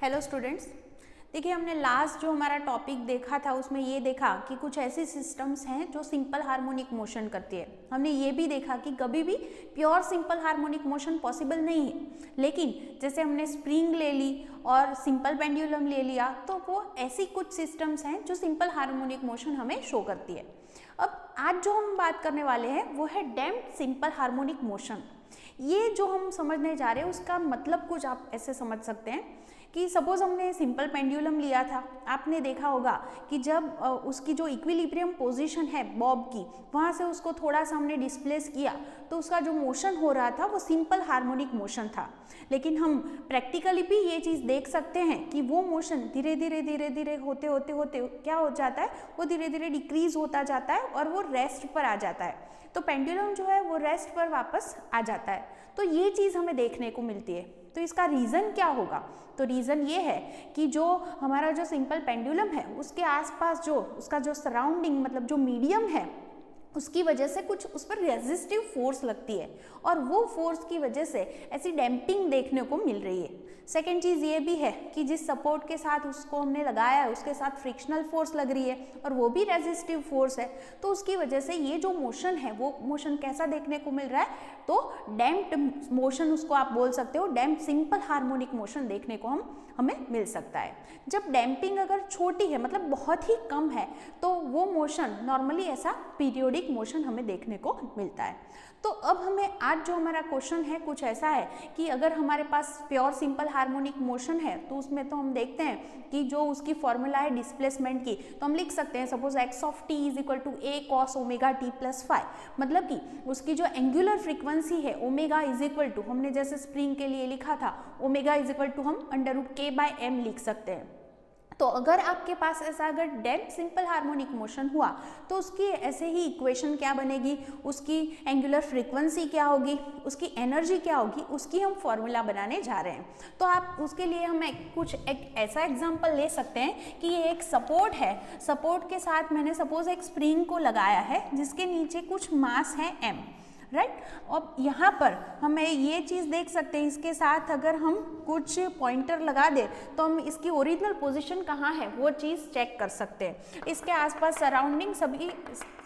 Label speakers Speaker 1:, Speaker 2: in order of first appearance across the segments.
Speaker 1: Hello students, देखिए हमने last जो हमारा टॉपिक देखा था उसमें ये देखा कि कुछ ऐसे सिस्टम्स हैं जो सिंपल हार्मोनिक मोशन करती है। हमने ये भी देखा कि कभी भी pure simple harmonic motion possible नहीं है, लेकिन जैसे हमने स्प्रिंग ले ली और सिंपल पेंडुलम ले लिया तो वो ऐसी कुछ सिस्टम्स हैं जो सिंपल हार्मोनिक मोशन हमें शो करती है। अब आज जो हम बात करने वाले हैं वो है डैम्प्ड सिंपल हार्मोनिक मोशन। ये जो हम समझने जा रहे हैं उसका मतलब कुछ आप ऐसे समझ सकते हैं कि सपोज हमने सिंपल पेंडुलम लिया था, आपने देखा होगा कि जब उसकी जो इक्विलिब्रियम पोजीशन है बॉब की, वहाँ से उसको थोड़ा सा हमने डिस्प्लेस किया तो उसका जो मोशन हो रहा था वो सिंपल हार्मोनिक मोशन था। लेकिन हम प्रैक्टिकली भी ये चीज़ देख सकते हैं कि वो मोशन धीरे धीरे होते होते क्या हो जाता है, वो धीरे धीरे डिक्रीज होता जाता है और वो रेस्ट पर आ जाता है। तो पेंडुलम जो है वो रेस्ट पर वापस आ जाता है। तो ये चीज़ हमें देखने को मिलती है। तो इसका रीज़न क्या होगा? तो रीज़न ये है कि जो हमारा जो सिंपल पेंडुलम है उसके आसपास जो उसका जो सराउंडिंग मतलब जो मीडियम है उसकी वजह से कुछ उस पर रेजिस्टिव फोर्स लगती है और वो फोर्स की वजह से ऐसी डैम्पिंग देखने को मिल रही है। सेकेंड चीज़ ये भी है कि जिस सपोर्ट के साथ उसको हमने लगाया है उसके साथ फ्रिक्शनल फोर्स लग रही है और वो भी रेजिस्टिव फोर्स है, तो उसकी वजह से ये जो मोशन है वो मोशन कैसा देखने को मिल रहा है, तो डैम्प्ड मोशन उसको आप बोल सकते हो, डैम्प्ड सिंपल हार्मोनिक मोशन देखने को हमें मिल सकता है। जब डैम्पिंग अगर छोटी है मतलब बहुत ही कम है तो वो मोशन नॉर्मली ऐसा पीरियोडिक मोशन हमें देखने को मिलता है। तो अब हमें आज जो हमारा क्वेश्चन है कुछ ऐसा है कि अगर हमारे पास प्योर सिंपल हार्मोनिक मोशन है तो उसमें तो हम देखते हैं कि जो उसकी फॉर्मूला है डिस्प्लेसमेंट की, तो हम लिख सकते हैं suppose x of t is equal to a cos omega t plus phi, मतलब कि उसकी जो एंगुलर फ्रीक्वेंसी है ओमेगा इज इक्वल टू, हमने जैसे स्प्रिंग के लिए लिखा था ओमेगा इज इक्वल टू हम √k/m लिख सकते हैं। तो अगर आपके पास ऐसा अगर डैम्प्ड सिंपल हार्मोनिक मोशन हुआ तो उसकी ऐसे ही इक्वेशन क्या बनेगी, उसकी एंगुलर फ्रीक्वेंसी क्या होगी, उसकी एनर्जी क्या होगी, उसकी हम फॉर्मूला बनाने जा रहे हैं। तो आप उसके लिए हम एक ऐसा एग्जांपल ले सकते हैं कि ये एक सपोर्ट है, सपोर्ट के साथ मैंने सपोज एक स्प्रिंग को लगाया है जिसके नीचे कुछ मास है m, राइट। अब यहाँ पर हमें ये चीज़ देख सकते हैं, इसके साथ अगर हम कुछ पॉइंटर लगा दें तो हम इसकी ओरिजिनल पोजीशन कहाँ है वो चीज़ चेक कर सकते हैं। इसके आसपास सराउंडिंग सभी,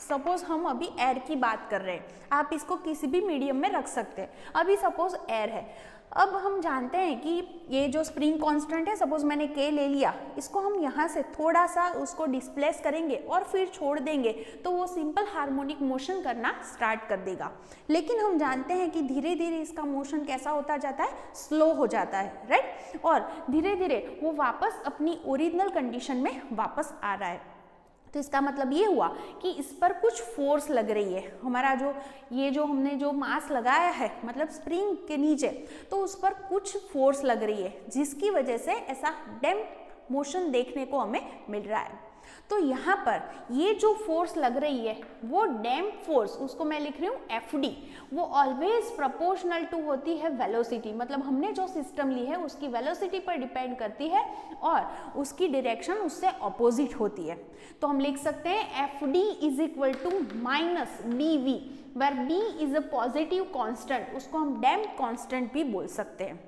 Speaker 1: सपोज हम अभी एयर की बात कर रहे हैं, आप इसको किसी भी मीडियम में रख सकते हैं। अभी सपोज एयर है, अब हम जानते हैं कि ये जो स्प्रिंग कांस्टेंट है सपोज मैंने k ले लिया, इसको हम यहाँ से थोड़ा सा उसको डिस्प्लेस करेंगे और फिर छोड़ देंगे तो वो सिंपल हार्मोनिक मोशन करना स्टार्ट कर देगा। लेकिन हम जानते हैं कि धीरे धीरे इसका मोशन कैसा होता जाता है, स्लो हो जाता है, राइट, और धीरे धीरे वो वापस अपनी ओरिजिनल कंडीशन में वापस आ रहा है। तो इसका मतलब ये हुआ कि इस पर कुछ फोर्स लग रही है, हमारा जो ये जो हमने जो मास लगाया है मतलब स्प्रिंग के नीचे, तो उस पर कुछ फोर्स लग रही है जिसकी वजह से ऐसा डैम्प्ड मोशन देखने को हमें मिल रहा है। तो यहाँ पर ये जो फोर्स लग रही है वो डैम्प्ड फोर्स, उसको मैं लिख रही हूँ FD, वो ऑलवेज प्रोपोर्शनल टू होती है वेलोसिटी, मतलब हमने जो सिस्टम ली है उसकी वेलोसिटी पर डिपेंड करती है और उसकी डायरेक्शन उससे ऑपोजिट होती है। तो हम लिख सकते हैं FD is equal to minus BV, where B is a positive constant, उसको हम डैम्प्ड कॉन्स्टेंट भी बोल सकते हैं।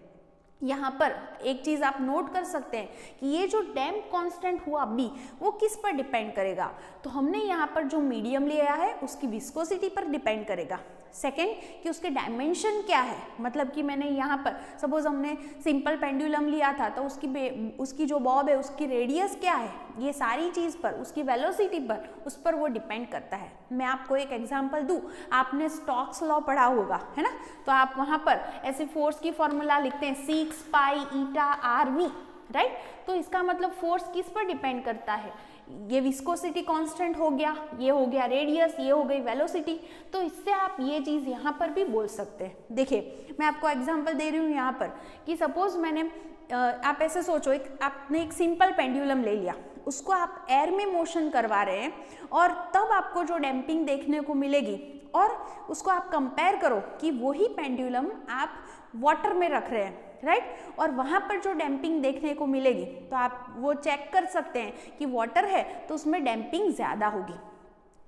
Speaker 1: यहाँ पर एक चीज़ आप नोट कर सकते हैं कि ये जो डैम्प्ड कांस्टेंट हुआ B वो किस पर डिपेंड करेगा, तो हमने यहाँ पर जो मीडियम लिया है उसकी विस्कोसिटी पर डिपेंड करेगा। सेकेंड कि उसके डायमेंशन क्या है, मतलब कि मैंने यहाँ पर सपोज हमने सिंपल पेंडुलम लिया था तो उसकी जो बॉब है उसकी रेडियस क्या है, ये सारी चीज़ पर, उसकी वेलोसिटी पर, उस पर वो डिपेंड करता है। मैं आपको एक एग्जांपल दूँ, आपने स्टोक्स लॉ पढ़ा होगा, है ना, तो आप वहाँ पर ऐसे फोर्स की फॉर्मूला लिखते हैं 6 पाई ईटा RV, राइट। तो इसका मतलब फोर्स किस पर डिपेंड करता है, ये विस्कोसिटी कांस्टेंट हो गया, ये हो गया रेडियस, ये हो गई वेलोसिटी। तो इससे आप ये चीज़ यहाँ पर भी बोल सकते हैं। देखिए मैं आपको एग्जांपल दे रही हूँ यहाँ पर कि सपोज मैंने आप ऐसे सोचो, आपने एक सिंपल पेंडुलम ले लिया, उसको आप एयर में मोशन करवा रहे हैं और तब आपको जो डैम्पिंग देखने को मिलेगी, और उसको आप कंपेयर करो कि वही पेंडुलम आप वाटर में रख रहे हैं, राइट, और वहाँ पर जो डैम्पिंग देखने को मिलेगी तो आप वो चेक कर सकते हैं कि वाटर है तो उसमें डैम्पिंग ज़्यादा होगी।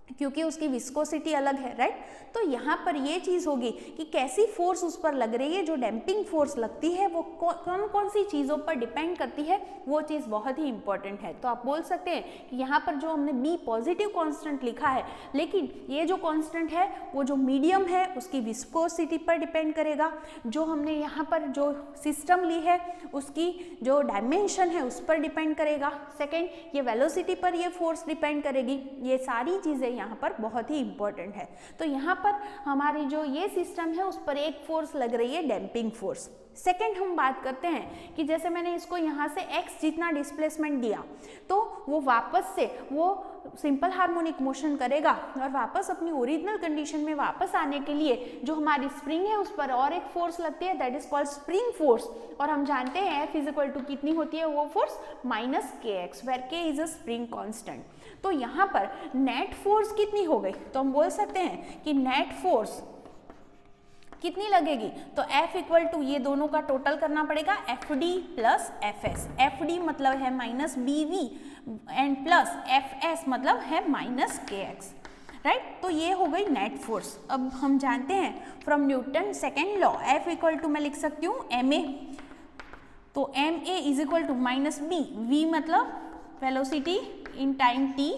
Speaker 1: क्योंकि उसकी विस्कोसिटी अलग है, राइट। तो यहाँ पर ये चीज़ होगी कि कैसी फोर्स उस पर लग रही है, जो डैम्पिंग फोर्स लगती है वो कौन कौन सी चीज़ों पर डिपेंड करती है, वो चीज़ बहुत ही इंपॉर्टेंट है। तो आप बोल सकते हैं कि यहाँ पर जो हमने बी पॉजिटिव कांस्टेंट लिखा है, लेकिन ये जो कांस्टेंट है वो जो मीडियम है उसकी विस्कोसिटी पर डिपेंड करेगा, जो हमने यहाँ पर जो सिस्टम ली है उसकी जो डायमेंशन है उस पर डिपेंड करेगा। सेकेंड, ये वेलोसिटी पर ये फोर्स डिपेंड करेगी। ये सारी चीज़ें यहाँ पर बहुत ही इंपॉर्टेंट है। तो यहाँ पर हमारी जो ये सिस्टम है उस पर एक फोर्स लग रही है, डैम्पिंग फोर्स। सेकेंड हम बात करते हैं कि जैसे मैंने इसको यहाँ से x जितना डिस्प्लेसमेंट दिया, तो वो वापस से वो सिंपल हार्मोनिक मोशन करेगा और वापस अपनी ओरिजिनल कंडीशन में वापस आने के लिए जो हमारी स्प्रिंग है उस पर और एक फोर्स लगती है, that is called spring force. और हम जानते हैं F इज इक्वल टू कितनी होती है वो force, minus kx, where k is a spring constant. तो यहाँ पर नेट फोर्स कितनी हो गई, तो हम बोल सकते हैं कि नेट फोर्स कितनी लगेगी, तो F इक्वल टू ये दोनों का टोटल करना पड़ेगा, FD प्लस FS। FD मतलब है minus BV and plus FS मतलब है माइनस KX, राइट। तो ये हो गई नेट फोर्स। अब हम जानते हैं from Newton second law, F equal to मैं लिख सकती हूँ MA, तो MA is equal to minus B, V मतलब velocity in time t,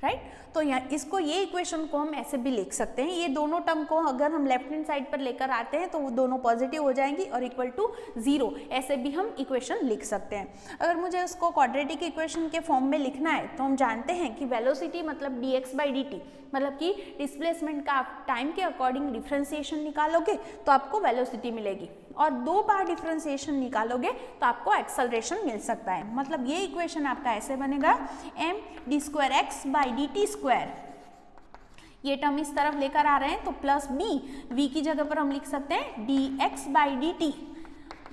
Speaker 1: right. तो यहाँ इसको ये इक्वेशन को हम ऐसे भी लिख सकते हैं, ये दोनों टर्म को अगर हम लेफ्ट हैंड साइड पर लेकर आते हैं तो वो दोनों पॉजिटिव हो जाएंगी और इक्वल टू 0, ऐसे भी हम इक्वेशन लिख सकते हैं। अगर मुझे उसको क्वाड्रेटिक इक्वेशन के फॉर्म में लिखना है तो हम जानते हैं कि वेलोसिटी मतलब dx/dt, मतलब कि डिस्प्लेसमेंट का आप टाइम के अकॉर्डिंग डिफ्रेंसिएशन निकालोगे तो आपको वेलोसिटी मिलेगी, और 2 बार डिफ्रेंसिएशन निकालोगे तो आपको एक्सेलरेशन मिल सकता है। मतलब ये इक्वेशन आपका ऐसे बनेगा, md²x/dt², ये टर्म इस तरफ लेकर आ रहे हैं तो प्लस b, v की जगह पर हम लिख सकते हैं dx/dt,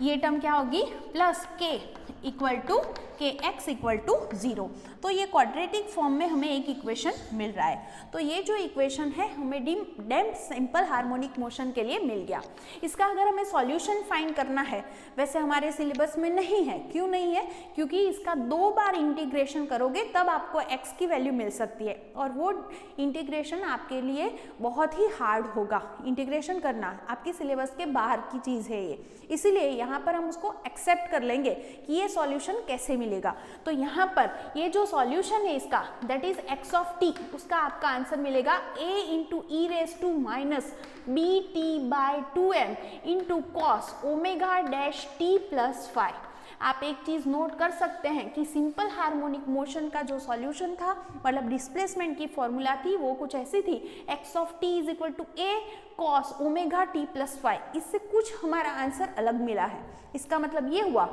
Speaker 1: ये टर्म क्या होगी plus k equal to kx equal to 0। तो ये क्वाड्रेटिक फॉर्म में हमें एक इक्वेशन मिल रहा है। तो ये जो इक्वेशन है हमें डैम्प्ड सिंपल हार्मोनिक मोशन के लिए मिल गया। इसका अगर हमें सॉल्यूशन फाइंड करना है, वैसे हमारे सिलेबस में नहीं है। क्यों नहीं है? क्योंकि इसका 2 बार इंटीग्रेशन करोगे तब आपको x की वैल्यू मिल सकती है, और वो इंटीग्रेशन आपके लिए बहुत ही हार्ड होगा। इंटीग्रेशन करना आपकी सिलेबस के बाहर की चीज़ है ये, इसीलिए यहाँ पर हम उसको एक्सेप्ट कर लेंगे कि ये सॉल्यूशन कैसे मिलेगा। तो यहाँ पर ये जो सॉल्यूशन है इसका, that is x of t, उसका आपका आंसर मिलेगा a into E raise to minus B T by 2m into cos omega dash t plus 5। आप एक चीज़ नोट कर सकते हैं कि सिंपल हार्मोनिक मोशन का जो सॉल्यूशन था, मतलब डिस्प्लेसमेंट की फॉर्मूला थी, वो कुछ ऐसी थी, x of t is equal to a cos omega t plus 5। इससे कुछ हमारा आंसर अलग मिला है। इसका मतलब ये हुआ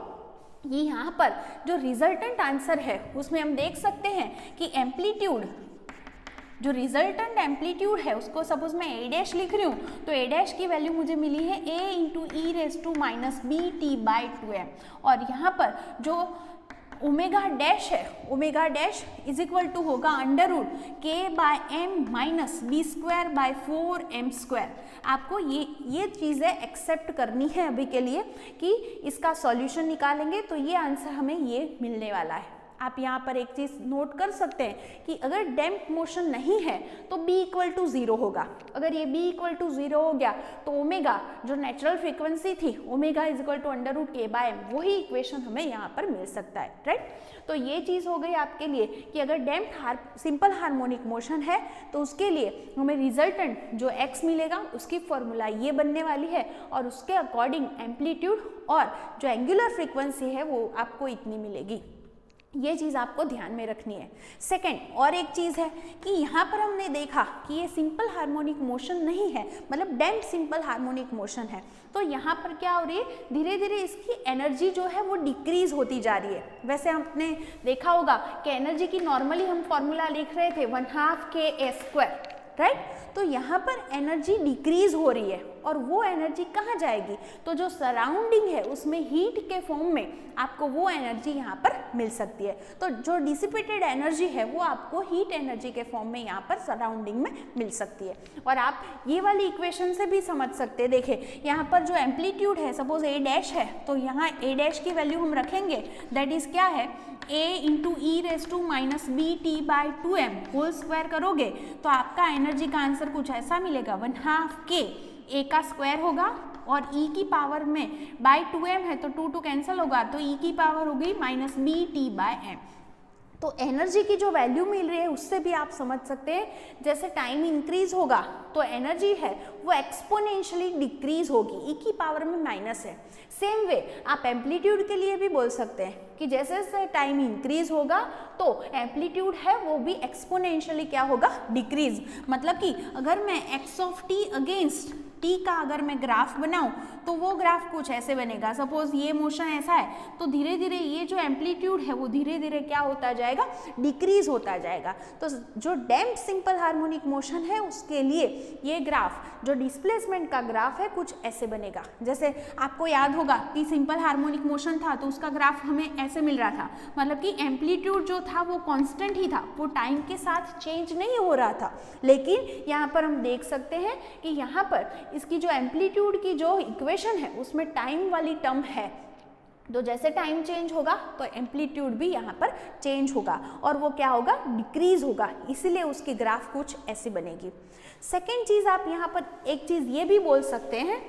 Speaker 1: कि यहाँ पर जो रिजल्टेंट आंसर है उसमें हम देख सकते हैं कि एम्पलीट्यूड, जो रिजल्टेंट एम्पलीट्यूड है उसको सपोज मैं a डैश लिख रही हूँ, तो a डैश की वैल्यू मुझे मिली है a into E raise to minus B T by 2m, और यहाँ पर जो ओमेगा डैश है, omega dash is equal to होगा under root k by m minus B square by 4m²। आपको ये चीज़ें एक्सेप्ट करनी है अभी के लिए कि इसका सॉल्यूशन निकालेंगे तो ये आंसर हमें ये मिलने वाला है। आप यहाँ पर एक चीज़ नोट कर सकते हैं कि अगर डैम्प मोशन नहीं है तो b इक्वल टू 0 होगा। अगर ये b इक्वल टू 0 हो गया तो ओमेगा जो नेचुरल फ्रीक्वेंसी थी, omega is equal to under root k by m, वही इक्वेशन हमें यहाँ पर मिल सकता है, राइट। तो ये चीज़ हो गई आपके लिए कि अगर डैम्प सिंपल हार्मोनिक मोशन है तो उसके लिए हमें रिजल्टेंट जो x मिलेगा उसकी फॉर्मूला ये बनने वाली है, और उसके अकॉर्डिंग एम्पलीट्यूड और जो एंगुलर फ्रीक्वेंसी है वो आपको इतनी मिलेगी। ये चीज़ आपको ध्यान में रखनी है। सेकंड, और एक चीज़ है कि यहाँ पर हमने देखा कि ये सिंपल हार्मोनिक मोशन नहीं है, मतलब डैम्प्ड सिंपल हार्मोनिक मोशन है। तो यहाँ पर क्या हो रही है, धीरे धीरे इसकी एनर्जी जो है वो डिक्रीज होती जा रही है। वैसे आपने देखा होगा कि एनर्जी की नॉर्मली हम फॉर्मूला लिख रहे थे 1/2 kA², राइट। तो यहाँ पर एनर्जी डिक्रीज हो रही है और वो एनर्जी कहाँ जाएगी, तो जो सराउंडिंग है उसमें हीट के फॉर्म में आपको वो एनर्जी यहाँ पर मिल सकती है। तो जो डिसिपेटेड एनर्जी है वो आपको हीट एनर्जी के फॉर्म में यहाँ पर सराउंडिंग में मिल सकती है। और आप ये वाली इक्वेशन से भी समझ सकते हैं। देखिए यहाँ पर जो एम्पलीट्यूड है, सपोज ए डैश है, तो यहाँ ए डैश की वैल्यू हम रखेंगे, दैट इज क्या है, a into E raise to minus B T by 2m whole square करोगे तो आपका एनर्जी का आंसर कुछ ऐसा मिलेगा, 1/2 k, a का स्क्वायर होगा और e की पावर में बाई 2m है तो 2 कैंसिल होगा, तो e की पावर होगी minus B T by m. तो एनर्जी की जो वैल्यू मिल रही है उससे भी आप समझ सकते हैं, जैसे टाइम इंक्रीज होगा तो एनर्जी है वो एक्सपोनेंशियली डिक्रीज होगी, e की पावर में माइनस है। सेम वे आप एम्पलीट्यूड के लिए भी बोल सकते हैं कि जैसे जैसे टाइम इंक्रीज होगा तो एम्पलीट्यूड है वो भी एक्सपोनेंशियली क्या होगा, डिक्रीज। मतलब कि अगर मैं x of T against T का अगर मैं ग्राफ बनाऊं तो वो ग्राफ कुछ ऐसे बनेगा। सपोज ये मोशन ऐसा है तो धीरे धीरे ये जो एम्पलीट्यूड है वो धीरे धीरे क्या होता जाएगा, डिक्रीज होता जाएगा। तो जो डैम्प सिंपल हार्मोनिक मोशन है उसके लिए ये ग्राफ, जो डिस्प्लेसमेंट का ग्राफ है, कुछ ऐसे बनेगा। जैसे आपको याद होगा कि सिंपल हार्मोनिक मोशन था तो उसका ग्राफ हमें ऐसे मिल रहा था, मतलब कि एम्पलीट्यूड जो था वो कांस्टेंट ही था, वो टाइम के साथ चेंज नहीं हो रहा था। लेकिन यहाँ पर हम देख सकते हैं कि यहाँ पर इसकी जो एम्पलीट्यूड की जो इक्वेशन है उसमें टाइम वाली टर्म है, तो जैसे टाइम चेंज होगा तो एम्पलीट्यूड भी यहाँ पर चेंज होगा और वो क्या होगा, डिक्रीज होगा, इसीलिए उसकी ग्राफ कुछ ऐसी बनेगी। सेकेंड चीज़ आप यहाँ पर एक चीज़ ये भी बोल सकते हैं,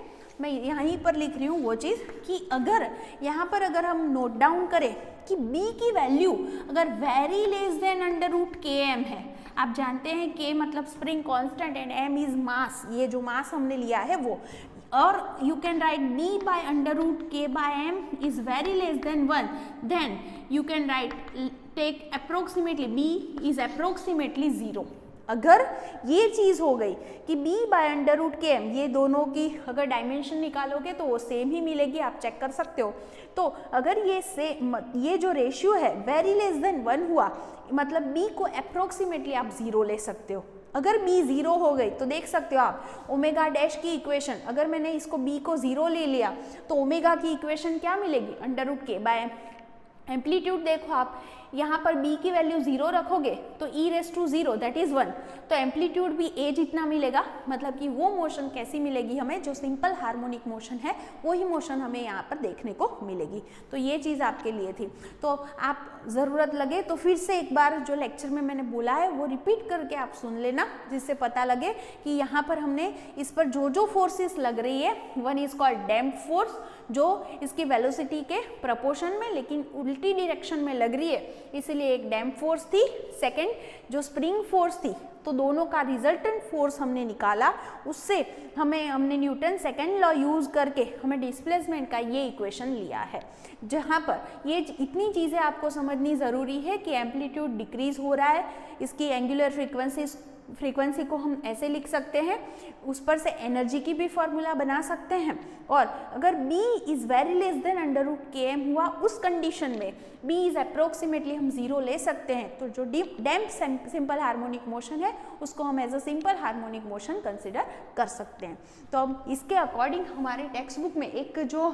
Speaker 1: मैं यहीं पर लिख रही हूँ वो चीज़ कि अगर यहाँ पर अगर हम नोट डाउन करें कि b की वैल्यू अगर वेरी लेस देन √km है, आप जानते हैं k मतलब spring constant and m is mass, ये जो मास हमने लिया है वो, और you can write b by √k/m is very less than 1, then you can write take approximately b is approximately 0। अगर ये चीज़ हो गई कि b by √km, ये दोनों की अगर डायमेंशन निकालोगे तो वो सेम ही मिलेगी, आप चेक कर सकते हो। तो अगर ये जो रेशियो है वेरी लेस देन 1 हुआ, मतलब b को अप्रोक्सीमेटली आप 0 ले सकते हो। अगर b 0 हो गई तो देख सकते हो आप ओमेगा डैश की इक्वेशन, अगर मैंने इसको b को 0 ले लिया तो ओमेगा की इक्वेशन क्या मिलेगी, √k/m। एम्पलीट्यूड देखो आप, यहाँ पर b की वैल्यू 0 रखोगे तो e raise to 0 that is 1, तो एम्पलीट्यूड भी a जितना मिलेगा, मतलब कि वो मोशन कैसी मिलेगी हमें, जो सिंपल हार्मोनिक मोशन है वही मोशन हमें यहाँ पर देखने को मिलेगी। तो ये चीज़ आपके लिए थी। तो आप ज़रूरत लगे तो फिर से एक बार जो लेक्चर में मैंने बोला है वो रिपीट करके आप सुन लेना, जिससे पता लगे कि यहाँ पर हमने इस पर जो जो फोर्सेस लग रही है, one is called damp force, जो इसकी वेलोसिटी के प्रपोर्शन में लेकिन उल्टी डायरेक्शन में लग रही है, इसलिए एक डैम्प फोर्स थी। सेकंड जो स्प्रिंग फोर्स थी, तो दोनों का रिजल्टेंट फोर्स हमने निकाला, उससे हमने न्यूटन सेकंड लॉ यूज करके हमें डिस्प्लेसमेंट का ये इक्वेशन लिया है, जहाँ पर ये इतनी चीज़ें आपको समझनी ज़रूरी है कि एम्पलीट्यूड डिक्रीज हो रहा है, इसकी एंगुलर फ्रीक्वेंसी को हम ऐसे लिख सकते हैं, उस पर से एनर्जी की भी फॉर्मूला बना सकते हैं, और अगर b is very less than √km हुआ उस कंडीशन में b इज़ अप्रोक्सीमेटली हम 0 ले सकते हैं, तो जो डैम्प सिंपल हार्मोनिक मोशन है उसको हम as a simple harmonic motion consider कर सकते हैं। तो अब इसके अकॉर्डिंग हमारे टेक्स्ट बुक में एक जो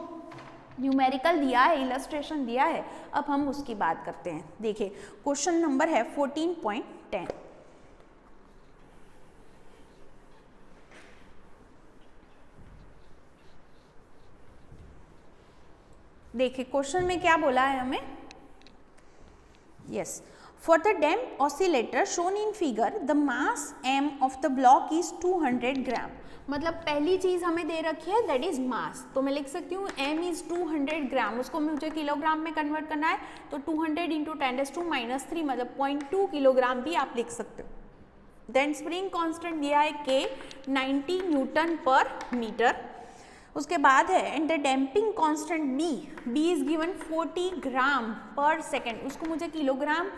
Speaker 1: न्यूमेरिकल दिया है, इलस्ट्रेशन दिया है, अब हम उसकी बात करते हैं। देखिए क्वेश्चन नंबर है 14.10। देखिए क्वेश्चन में क्या बोला है हमें, yes, for the damp oscillator shown in figure the mass m of the block is 200 ग्राम। मतलब पहली चीज हमें दे रखी है दैट इज मास, तो मैं लिख सकती हूँ m इज 200 ग्राम, उसको मुझे किलोग्राम में कन्वर्ट करना है तो 200 इंटू 10⁻³ मतलब 0.2 किलोग्राम भी आप लिख सकते हो। देन स्प्रिंग कांस्टेंट दिया है k 90 न्यूटन पर मीटर। उसके बाद है and the damping constant b is given 40 ग्राम पर सेकेंड, उसको मुझे किलोग्राम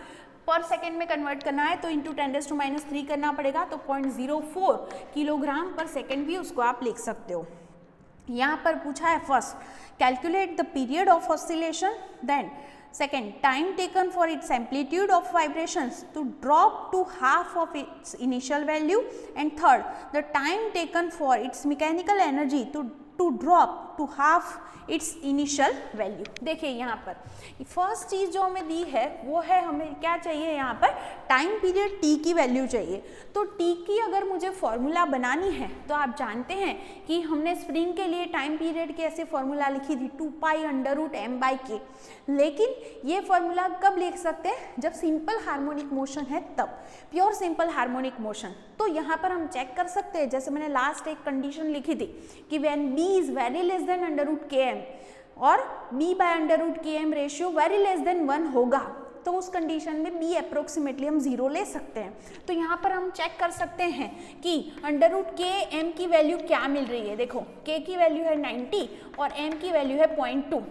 Speaker 1: पर सेकेंड में कन्वर्ट करना है तो इंटू 10⁻³ करना पड़ेगा, तो 0.04 किलोग्राम पर सेकेंड भी उसको आप लिख सकते हो। यहाँ पर पूछा है first calculate the period of oscillation, then Second, time taken for its amplitude of vibrations to drop to half of its initial value. And third, the time taken for its mechanical energy to drop to half it's initial value. देखिए यहाँ पर first चीज़ जो हमें दी है वो है, हमें क्या चाहिए यहाँ पर, टाइम पीरियड टी की वैल्यू चाहिए। तो टी की अगर मुझे फॉर्मूला बनानी है तो आप जानते हैं कि हमने स्प्रिंग के लिए टाइम पीरियड की ऐसे फॉर्मूला लिखी थी 2π√m/k। लेकिन ये फॉर्मूला कब लिख सकते हैं, जब सिंपल हार्मोनिक मोशन है तब, प्योर सिंपल हार्मोनिक मोशन। तो यहाँ पर हम चेक कर सकते हैं, जैसे मैंने लास्ट एक कंडीशन लिखी थी कि when b is very less than √km और b/√km ratio very less than 1 होगा, तो उस कंडीशन में b अप्रोक्सीमेटली हम 0 ले सकते हैं। तो यहाँ पर हम चेक कर सकते हैं कि √km की वैल्यू क्या मिल रही है। देखो k की वैल्यू है 90 और m की वैल्यू है 0.2,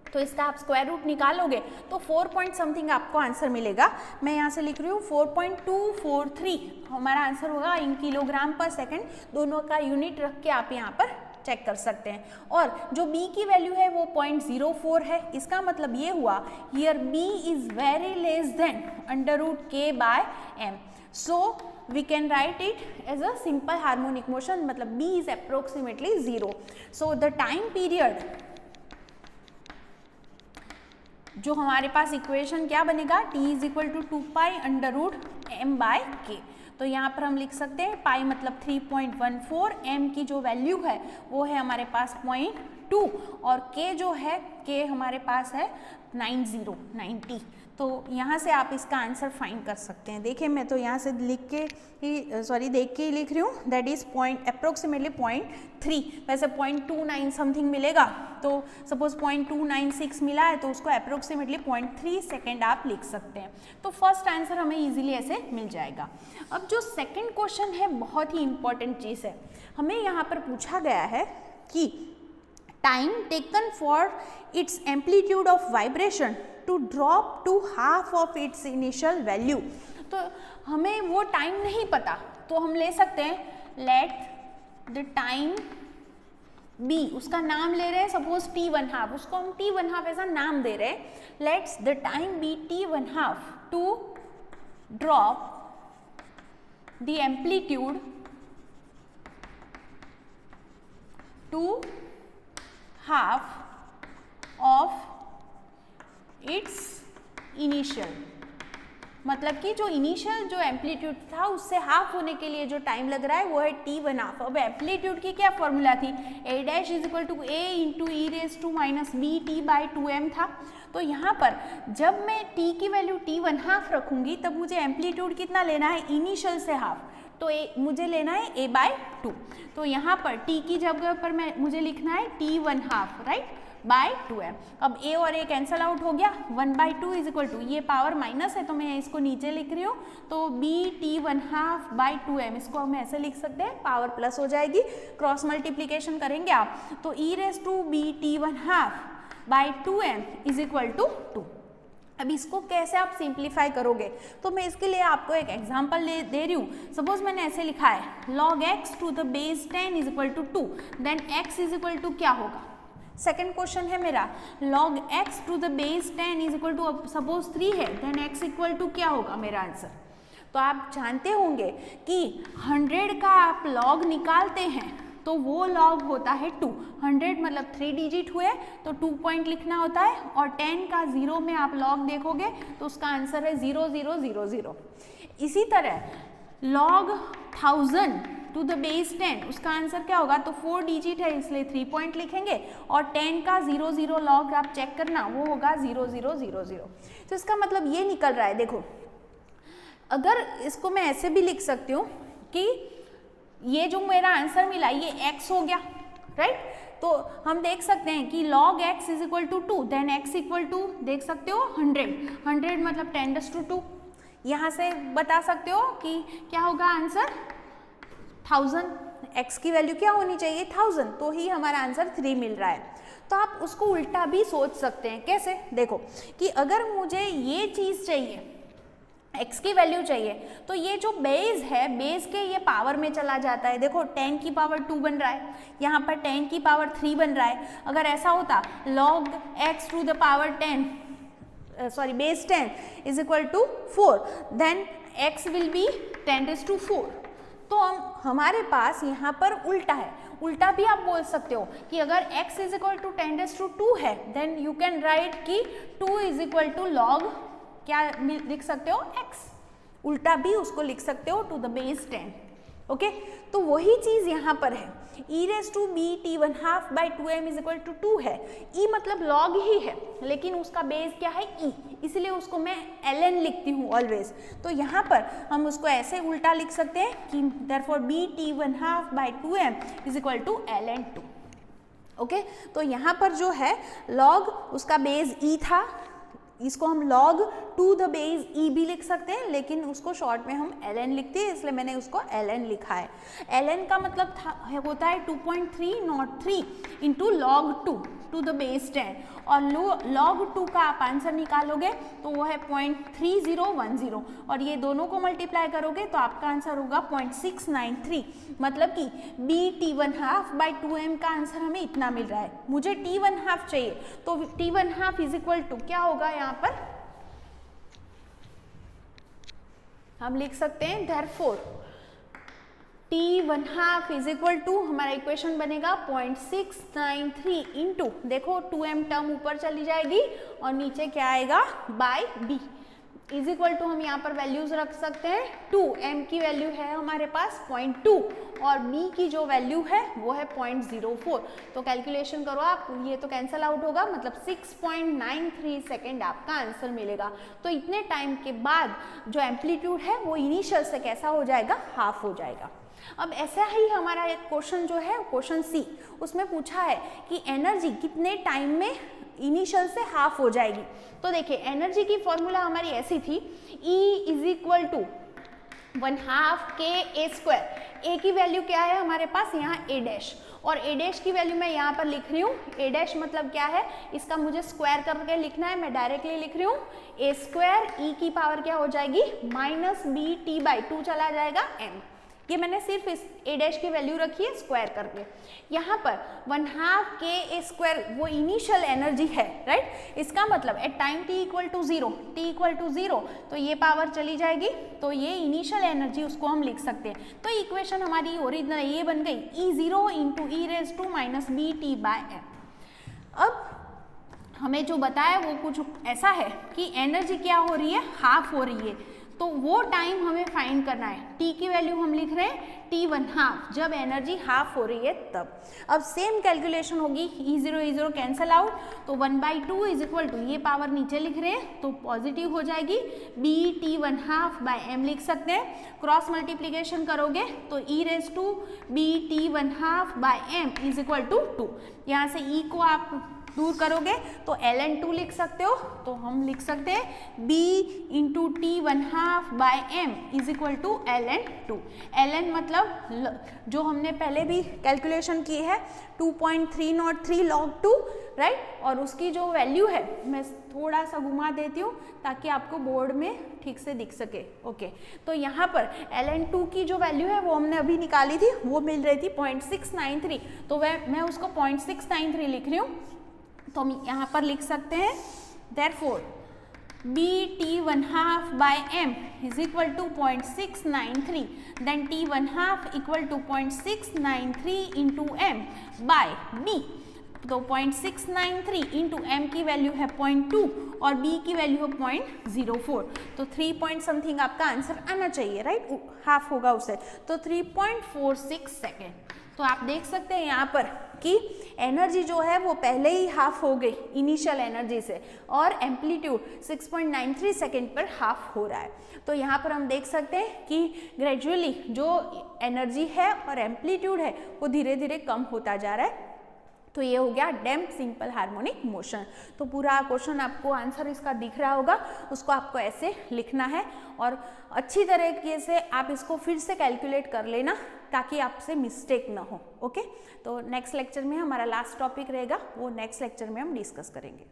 Speaker 1: तो इसका आप स्क्वायर रूट निकालोगे तो 4 पॉइंट समथिंग आपको आंसर मिलेगा। मैं यहाँ से लिख रही हूँ 4.243 हमारा आंसर होगा इन किलोग्राम पर सेकंड। दोनों का यूनिट रख के आप यहाँ पर चेक कर सकते हैं। और जो b की वैल्यू है वो 0.04 है। इसका मतलब ये हुआ here b is very less than √k/m। So we can write it as a simple harmonic motion, मतलब b is approximately 0. So the time period, जो हमारे पास इक्वेशन क्या बनेगा, t is equal to 2π√m/k। तो यहाँ पर हम लिख सकते हैं पाई मतलब 3.14, m की जो वैल्यू है वो है हमारे पास 0.2 और k जो है k हमारे पास है 90। तो यहाँ से आप इसका आंसर फाइंड कर सकते हैं। देखिए मैं तो यहाँ से लिख के ही देख के ही लिख रही हूँ, दैट इज अप्रोक्सीमेटली 0.3। वैसे 0.29 समथिंग मिलेगा, तो सपोज 0.296 मिला है तो उसको अप्रोक्सीमेटली 0.3 सेकेंड आप लिख सकते हैं। तो फर्स्ट आंसर हमें इजीली ऐसे मिल जाएगा। अब जो सेकेंड क्वेश्चन है बहुत ही इंपॉर्टेंट चीज़ है। हमें यहाँ पर पूछा गया है कि time taken for its amplitude of vibration to drop to half of its initial value. तो हमें वो टाइम नहीं पता, तो हम ले सकते हैं लेट द टाइम बी, उसका नाम ले रहे हैं सपोज t1/2, उसको हम t1/2 ऐसा नाम दे रहे हैं। Let's the time be t1/2 to drop the amplitude to half of its initial, मतलब कि जो इनिशियल जो एम्पलीट्यूड था उससे हाफ होने के लिए जो टाइम लग रहा है वो है t1/2। अब एम्पलीट्यूड की क्या फॉर्मूला थी, a' is equal to a into e⁻⁻bt/2m था। तो यहाँ पर जब मैं t की वैल्यू t1/2 रखूँगी तब मुझे एम्पलीट्यूड कितना लेना है, इनिशियल से हाफ, तो मुझे लेना है a/2। तो यहाँ पर t की जगह पर मुझे लिखना है t1/2 राइट बाय 2m। अब a और a कैंसल आउट हो गया, 1/2 इज इक्वल टू, ये पावर माइनस है तो मैं इसको नीचे लिख रही हूँ, तो b t1/2 बाय 2m, इसको हम ऐसे लिख सकते हैं, पावर प्लस हो जाएगी, क्रॉस मल्टीप्लीकेशन करेंगे आप तो e⁻⁻t1/2 bye 2m is equal to 2। अब इसको कैसे आप सिंप्लीफाई करोगे, तो मैं इसके लिए आपको एक एग्जांपल दे रही हूँ। सपोज मैंने ऐसे लिखा है log x to the base 10 is equal to 2, then x is equal to क्या होगा। सेकेंड क्वेश्चन है मेरा log x to the base 10 is equal to suppose 3 है, देन x इक्वल टू क्या होगा मेरा आंसर। तो आप जानते होंगे कि 100 का आप log निकालते हैं तो वो log होता है 2। 100 मतलब 3 डिजिट हुए तो 2 पॉइंट लिखना होता है, और 10 का 0 में आप log देखोगे तो उसका आंसर है 0000। इसी तरह log 1000 टू द बेस 10 उसका आंसर क्या होगा, तो 4 डिजिट है इसलिए 3 पॉइंट लिखेंगे, और 10 का 00 log आप चेक करना वो होगा 0000। तो इसका मतलब ये निकल रहा है, देखो अगर इसको मैं ऐसे भी लिख सकती हूँ कि ये जो मेरा आंसर मिला ये x हो गया राइट। तो हम देख सकते हैं कि log x is equal to 2, then x equal to देख सकते हो 100 मतलब 10⁻²। यहाँ से बता सकते हो कि क्या होगा आंसर 1000, x की वैल्यू क्या होनी चाहिए 1000, तो ही हमारा आंसर 3 मिल रहा है। तो आप उसको उल्टा भी सोच सकते हैं, कैसे, देखो कि अगर मुझे ये चीज़ चाहिए, x की वैल्यू चाहिए, तो ये जो बेस है बेस के ये पावर में चला जाता है। देखो 10 की पावर 2 बन रहा है, यहाँ पर 10 की पावर 3 बन रहा है। अगर ऐसा होता log x to the power 10 base 10 is equal to 4, then x will be 10⁴। तो हमारे पास यहाँ पर उल्टा है, उल्टा भी आप बोल सकते हो कि अगर x इज इक्वल टू 10⁻² है देन यू कैन राइट कि 2 इज इक्वल टू लॉग क्या लिख सकते हो x, उल्टा भी उसको लिख सकते हो टू द बेस 10। ओके, तो वही चीज यहाँ पर है, e⁻t1/2m इज इक्वल टू 2 है, e मतलब log ही है लेकिन उसका बेस क्या है e, इसलिए उसको मैं ln लिखती हूँ ऑलवेज। तो यहाँ पर हम उसको ऐसे उल्टा लिख सकते हैं कि therefore bt1/2m is equal to ln 2। Okay, तो यहाँ पर जो है log उसका बेस e था, इसको हम log to the base e भी लिख सकते हैं लेकिन उसको शॉर्ट में हम ln लिखते हैं, इसलिए मैंने उसको ln लिखा है। ln का मतलब होता है 2.303 into log 2 to the base 10, और log 2 का आप आंसर निकालोगे तो वो है 0.3010, और ये दोनों को मल्टीप्लाई करोगे तो आपका आंसर होगा 0.693, मतलब कि bt1/2m का आंसर हमें इतना मिल रहा है। मुझे t1/2 चाहिए तो t1/2 इज इक्वल टू क्या होगा, यहाँ पर हम लिख सकते हैं therefore t1/2 is equal to, हमारा इक्वेशन बनेगा 0.693 इंटू, देखो 2m टर्म ऊपर चली जाएगी और नीचे क्या आएगा by b is equal to, हम यहाँ पर वैल्यूज रख सकते हैं 2, m की वैल्यू है हमारे पास 0.2 और b की जो वैल्यू है वो है 0.04। तो कैलकुलेशन करो आप, ये तो कैंसल आउट होगा, मतलब 6.93 सेकेंड आपका आंसर मिलेगा। तो इतने टाइम के बाद जो एम्पलीट्यूड है वो इनिशियल से कैसा हो जाएगा, हाफ हो जाएगा। अब ऐसा ही हमारा एक क्वेश्चन जो है क्वेश्चन सी, उसमें पूछा है कि एनर्जी कितने टाइम में इनिशियल से हाफ हो जाएगी। तो देखिए एनर्जी की फॉर्मूला हमारी ऐसी थी, E is equal to 1/2 kA²। A की वैल्यू क्या है हमारे पास यहाँ A', और A' की वैल्यू मैं यहाँ पर लिख रही हूँ, A' मतलब क्या है, इसका मुझे स्क्वायर करके लिखना है, मैं डायरेक्टली लिख रही हूँ A² E की पावर क्या हो जाएगी -bt/2 चला जाएगा m। ये मैंने सिर्फ इस A' की वैल्यू रखी है स्क्वायर करके। यहाँ पर 1/2 kA² वो इनिशियल एनर्जी है, राइट। इसका मतलब at time t equal to 0 तो ये पावर चली जाएगी, तो ये इनिशियल एनर्जी उसको हम लिख सकते हैं। तो इक्वेशन हमारी ओरिजिनल ये बन गई E0 इंटू e⁻bt/m। अब हमें जो बताया वो कुछ ऐसा है कि एनर्जी क्या हो रही है, हाफ हो रही है, तो वो टाइम हमें फाइंड करना है। t की वैल्यू हम लिख रहे हैं t1/2, जब एनर्जी हाफ हो रही है तब। अब सेम कैलकुलेशन होगी, E0 कैंसल आउट, तो 1/2 इज इक्वल टू, ये पावर नीचे लिख रहे हैं तो पॉजिटिव हो जाएगी, bt1/2/m लिख सकते हैं। क्रॉस मल्टीप्लीकेशन करोगे तो e⁻bt1/2/m इज इक्वल टू 2। यहाँ से e को आप दूर करोगे तो ln 2 लिख सकते हो, तो हम लिख सकते हैं b into t1/2/m is equal to ln 2। ln मतलब जो हमने पहले भी कैलकुलेशन की है 2.303 log 2, राइट, और उसकी जो वैल्यू है मैं थोड़ा सा घुमा देती हूँ ताकि आपको बोर्ड में ठीक से दिख सके। ओके, तो यहाँ पर ln 2 की जो वैल्यू है वो हमने अभी निकाली थी, वो मिल रही थी 0.693, तो मैं उसको 0.693 लिख रही हूँ। तो हम यहाँ पर लिख सकते हैं therefore bt1/2/m is equal to 0.693, then t1/2 equal to 0.693 into m by b। तो 0.693 इंटू m की वैल्यू है 0.2 और b की वैल्यू है 0.04, तो 3 पॉइंट समथिंग आपका आंसर आना चाहिए, राइट, हाफ होगा उसे, तो 3.46 सेकेंड। तो आप देख सकते हैं यहाँ पर कि एनर्जी जो है वो पहले ही हाफ हो गई इनिशियल एनर्जी से, और एम्पलीट्यूड 6.93 सेकेंड पर हाफ हो रहा है। तो यहाँ पर हम देख सकते हैं कि ग्रेजुअली जो एनर्जी है और एम्पलीट्यूड है वो धीरे धीरे कम होता जा रहा है। तो ये हो गया डैम्प सिंपल हार्मोनिक मोशन। तो पूरा क्वेश्चन आपको आंसर इसका दिख रहा होगा, उसको आपको ऐसे लिखना है और अच्छी तरीके से आप इसको फिर से कैलकुलेट कर लेना ताकि आपसे मिस्टेक ना हो। ओके, तो नेक्स्ट लेक्चर में हमारा लास्ट टॉपिक रहेगा, वो नेक्स्ट लेक्चर में हम डिस्कस करेंगे।